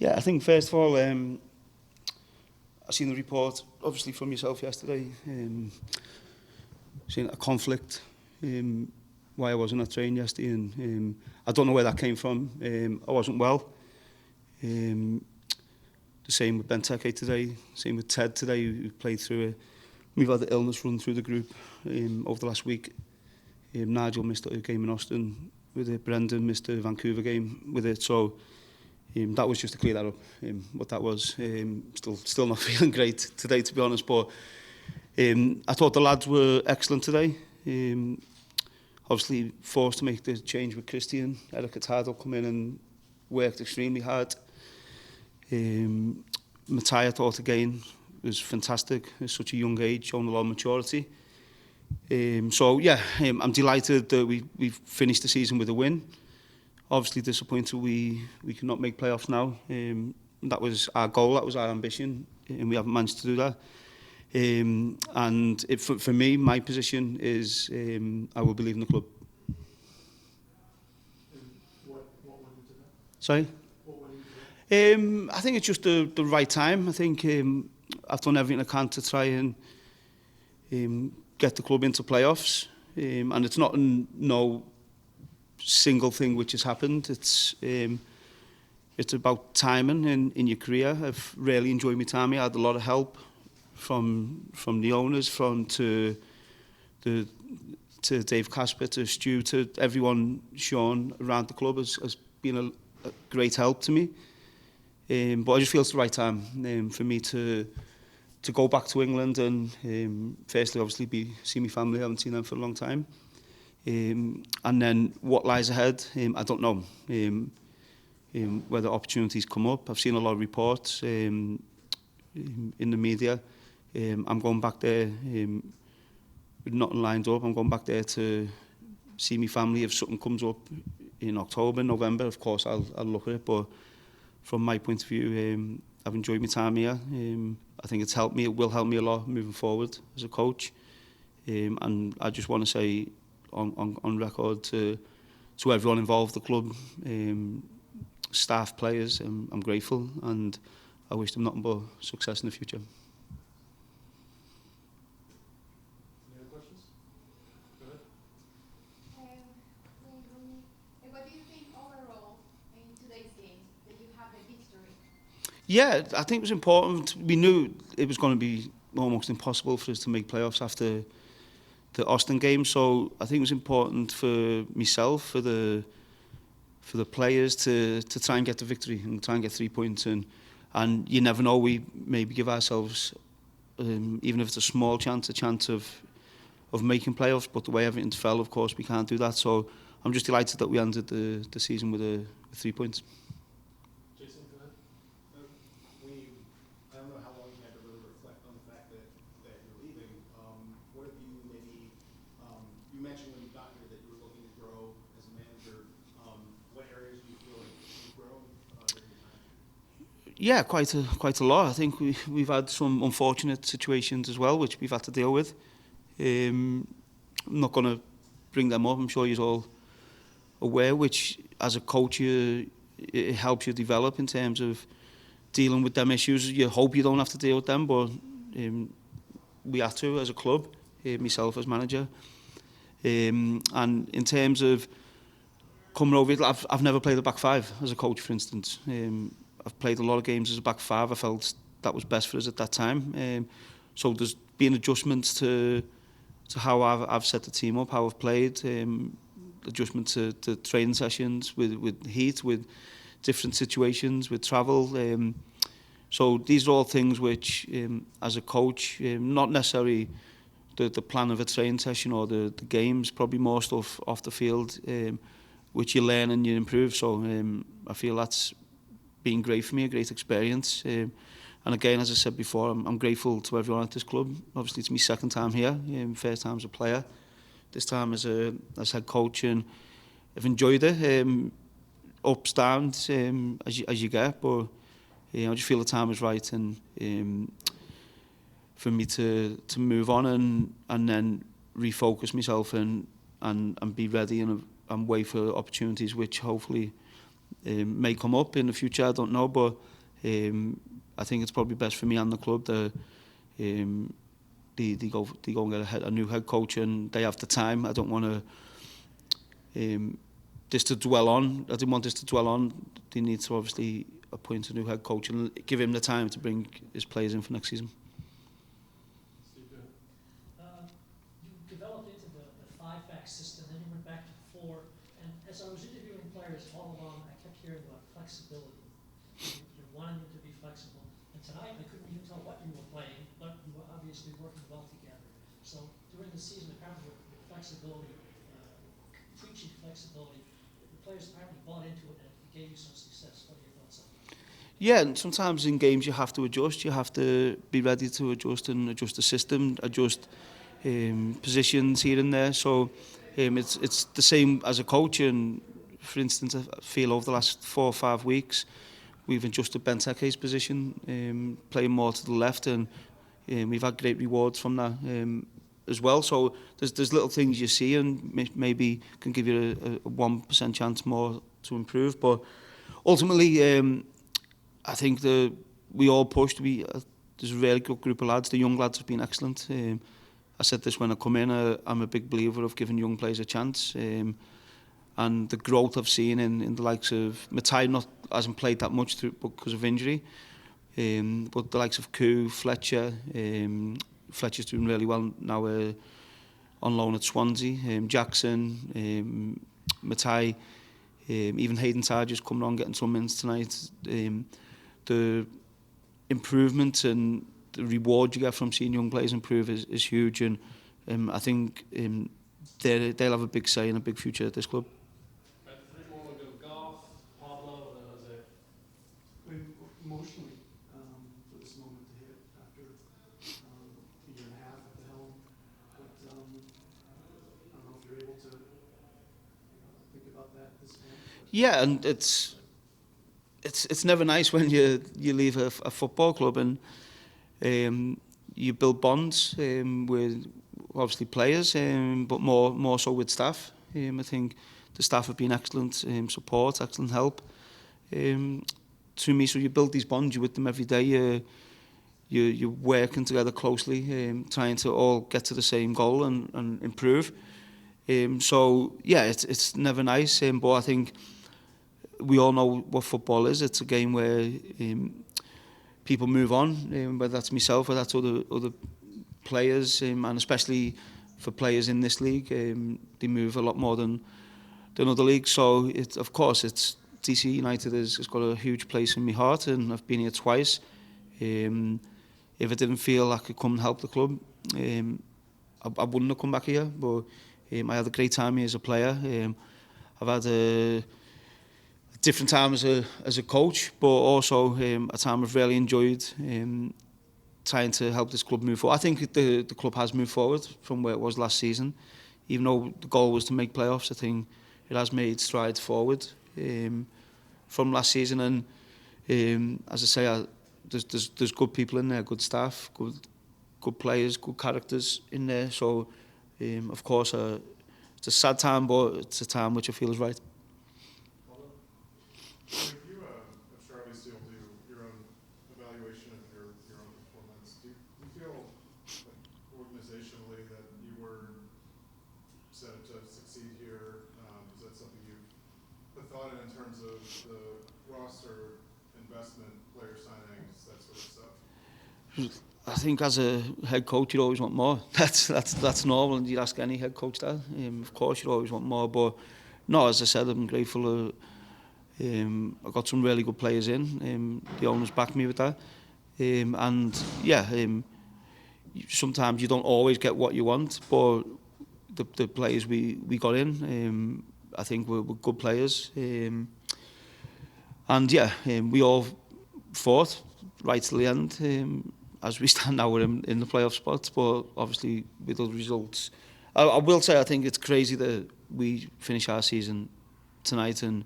Yeah, I think first of all, I seen the report, obviously from yourself yesterday, seen a conflict, why I wasn't at training yesterday, and I don't know where that came from. I wasn't well. The same with Benteke today, same with Ted today, who played through it. We've had the illness run through the group over the last week. Nigel missed a game in Austin with it, Brendan missed the Vancouver game with it, so that was just to clear that up, what that was. Still not feeling great today, to be honest, but I thought the lads were excellent today. Obviously forced to make the change with Christian. Eric Hurtado come in and worked extremely hard. Matthias thought again was fantastic at such a young age, showing a lot of maturity. So yeah, I'm delighted that we've finished the season with a win. Obviously disappointed we cannot make playoffs now. That was our goal, that was our ambition, and we haven't managed to do that. And for me, my position is I will be leaving the club. What went into that? Sorry? What went into that? I think it's just the right time. I think I've done everything I can to try and get the club into playoffs. And it's not no single thing which has happened. It's about timing in your career. I've really enjoyed my time here. I had a lot of help from the owners, to Dave Casper, to Stu, to everyone, Sean, around the club has been a great help to me. But I just feel it's the right time for me to go back to England and firstly, obviously, see my family. I haven't seen them for a long time. And then what lies ahead, I don't know. Whether opportunities come up. I've seen a lot of reports in the media. I'm going back there with nothing lined up. I'm going back there to see my family. If something comes up in October, November, of course I'll look at it. But from my point of view, I've enjoyed my time here. I think it's helped me. It will help me a lot moving forward as a coach. And I just want to say on record to everyone involved, the club, staff, players, I'm grateful, and I wish them nothing but success in the future. Any other questions? Go ahead. Wayne Rooney, what do you think overall in today's game that you have a victory? Yeah, I think it was important. We knew it was going to be almost impossible for us to make playoffs after the Austin game, so I think it was important for myself, for the players to try and get the victory and try and get 3 points. And you never know, we maybe give ourselves, even if it's a small chance, a chance of making playoffs. But the way everything fell, of course, we can't do that. So I'm just delighted that we ended the season with 3 points. Jason, go ahead. I don't know how long you had to really reflect on the fact that you're leaving. What have you maybe, you mentioned when you got here that you were looking to grow as a manager. What areas do you feel like you've grown during your time? Yeah, quite a lot. I think we've had some unfortunate situations as well, which we've had to deal with. I'm not going to bring them up. I'm sure you're all aware, which as a coach, it helps you develop in terms of dealing with them issues. You hope you don't have to deal with them, but we have to as a club, myself as manager. And in terms of coming over, I've never played a back five as a coach, for instance. I've played a lot of games as a back five. I felt that was best for us at that time. So there's been adjustments to how I've set the team up, how I've played, adjustment to training sessions with heat, with different situations, with travel. So these are all things which, as a coach, not necessarily the plan of a training session or the games, probably more stuff off the field, which you learn and you improve. So I feel that's been great for me, a great experience. And again, as I said before, I'm grateful to everyone at this club. Obviously, it's my second time here, first time as a player, this time as head coach, and I've enjoyed it. Ups, downs, as you get, but I just feel the time is right, and for me to move on and then refocus myself and be ready and wait for opportunities which hopefully may come up in the future, I don't know, but I think it's probably best for me and the club that they go and get a new head coach, and they have the time. I don't want to this to dwell on. I didn't want this to dwell on. They need to obviously appoint a new head coach and give him the time to bring his players in for next season. Steve, go ahead. You developed into the 5-back system, then you went back to 4. And as I was interviewing players all along, I kept hearing about flexibility. You wanted them to be flexible. And tonight, I couldn't even tell what you were playing, but you were obviously working well together. So during the season, apparently with flexibility, preaching flexibility, the players apparently bought into it and it gave you some success. What are your thoughts on that? Yeah, and sometimes in games you have to adjust. You have to be ready to adjust and adjust the system, adjust positions here and there. So it's the same as a coach. And for instance, I feel over the last 4 or 5 weeks, we've adjusted Benteke's position, playing more to the left, and we've had great rewards from that as well. So there's little things you see, and maybe can give you a 1% chance more to improve. But ultimately, I think we all pushed. There's a really good group of lads. The young lads have been excellent. I said this when I come in. I'm a big believer of giving young players a chance. And the growth I've seen in the likes of Matai hasn't played that much because of injury. But the likes of Koo, Fletcher, Fletcher's doing really well now on loan at Swansea. Jackson, Matai, even Hayden Tard just coming on getting some minutes tonight. The improvement and the reward you get from seeing young players improve is huge, and I think they'll have a big say and a big future at this club. Right, 3 more. We'll go Golf, Pablo, and then Jose. Emotionally, for this moment to hit after a year and a half at the helm, but I don't know if you're able to think about that this moment. Yeah, and it's never nice when you leave a football club, and you build bonds with obviously players, but more so with staff. I think the staff have been excellent support, excellent help to me. So you build these bonds, you're with them every day. You're working together closely, trying to all get to the same goal and improve. So yeah, it's never nice, but I think we all know what football is. It's a game where people move on, whether that's myself or that's other players, and especially for players in this league, they move a lot more than other leagues. So of course it's DC United has got a huge place in my heart, and I've been here twice. If I didn't feel I could come and help the club, I wouldn't have come back here. But I had a great time here as a player. I've had a different time as a coach, but also a time I've really enjoyed trying to help this club move forward. I think the club has moved forward from where it was last season. Even though the goal was to make playoffs, I think it has made strides forward from last season. And as I say, there's good people in there, good staff, good players, good characters in there. So of course it's a sad time, but it's a time which I feel is right. You, I'm sure obviously you'll do your own evaluation of your own performance. Do you feel like organizationally that you were set to succeed here? Is that something you've thought in terms of the roster, investment, player signings, that sort of stuff? I think as a head coach, you'd always want more. That's normal, and you'd ask any head coach that. Of course, you'd always want more, but no, as I said, I'm grateful. I got some really good players in. The owners backed me with that, and yeah, sometimes you don't always get what you want, but the players we got in, I think were good players, and yeah, we all fought right to the end. As we stand now, we're in the playoff spots, but obviously with other results, I will say I think it's crazy that we finish our season tonight and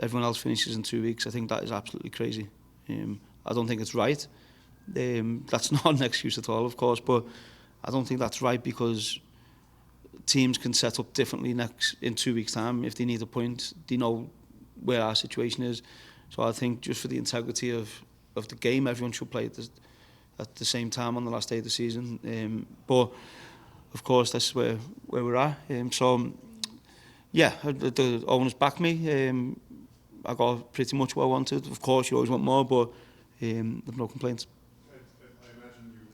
everyone else finishes in 2 weeks. I think that is absolutely crazy. I don't think it's right. That's not an excuse at all, of course, but I don't think that's right, because teams can set up differently in 2 weeks' time. If they need a point, they know where our situation is. So I think just for the integrity of the game, everyone should play at the same time on the last day of the season. But of course, that's where we're at. So yeah, the owners back me. I got pretty much what I wanted. Of course, you always want more, but there's no complaints. I imagine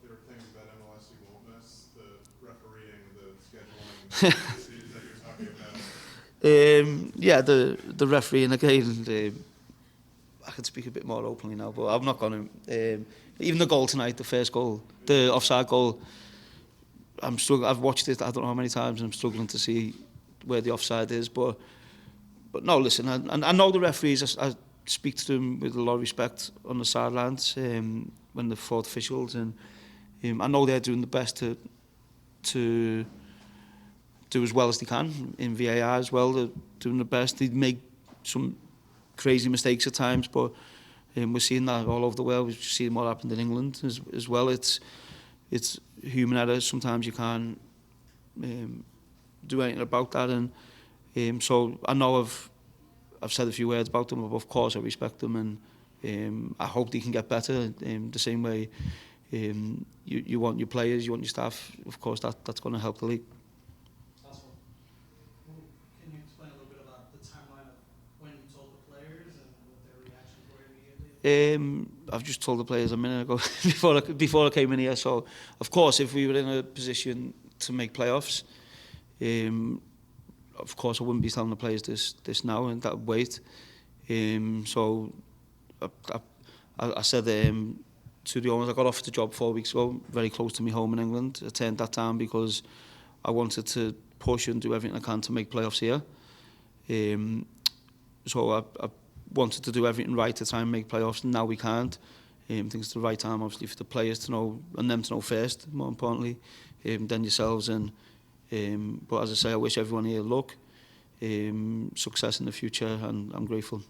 there are things about MLS you won't miss, the refereeing, the scheduling, the issues that you're talking about. Yeah, the refereeing again. I can speak a bit more openly now, but I'm not going to. Even the goal tonight, the first goal, the offside goal, I'm struggling. I've watched it I don't know how many times, and I'm struggling to see where the offside is. But no, listen, I know the referees. I speak to them with a lot of respect on the sidelines when they're fourth officials, and I know they're doing the best to do as well as they can in VAR as well. They're doing the best. They make some crazy mistakes at times, but we're seeing that all over the world. We've seen what happened in England as well. It's human errors. Sometimes you can't do anything about that, and so I know I've said a few words about them, but of course I respect them, and I hope they can get better. The same way you want your players, you want your staff. Of course, that's going to help the league. Can you explain a little bit about the timeline of when you told the players and what their reactions were immediately? I've just told the players a minute ago before I came in here. So, of course, if we were in a position to make playoffs, of course I wouldn't be telling the players this now, and that would wait. So, I said to the owners, I got offered the job 4 weeks ago, very close to my home in England. I turned that down because I wanted to push and do everything I can to make playoffs here. So I wanted to do everything right to try and make playoffs, and now we can't. I think it's the right time, obviously, for the players to know, and them to know first, more importantly, than yourselves. And but as I say, I wish everyone here luck, success in the future, and I'm grateful.